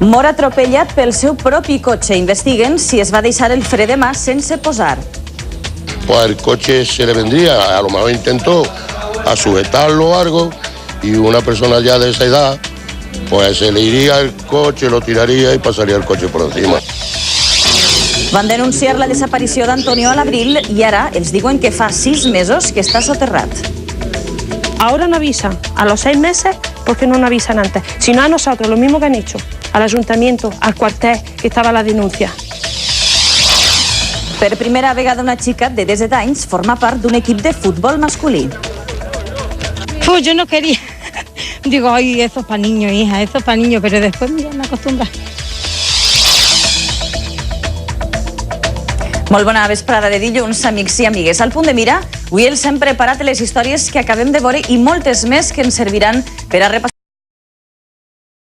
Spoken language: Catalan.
Mor atropellat pel seu propi cotxe. Investiguen si es va deixar el fre de mà sense posar. Pues el coche se le vendría, a lo mejor intentó a sujetarlo o algo, y una persona ya de esa edad, pues se le iría el coche, lo tiraría y pasaría el coche por encima. Van denunciar la desaparició d'Antonio a l'abril i ara els diuen que fa 6 mesos que està soterrat. Ahora no avisan, a los 6 meses, porque no nos avisan antes. Si no, a nosotros, lo mismo que han hecho, al ayuntamiento, al cuartel, que estaba la denuncia. Per primera vegada una xica de 17 anys forma part d'un equip de futbol masculí. Pues yo no quería. Digo, ay, eso es para niños, hija, eso es para niños, pero después mira, me acostumbra. Molt bona vesprada de dilluns, amics i amigues. Al Punt de Mira, avui els hem preparat les històries que acabem de veure i moltes més que ens serviran per a repassar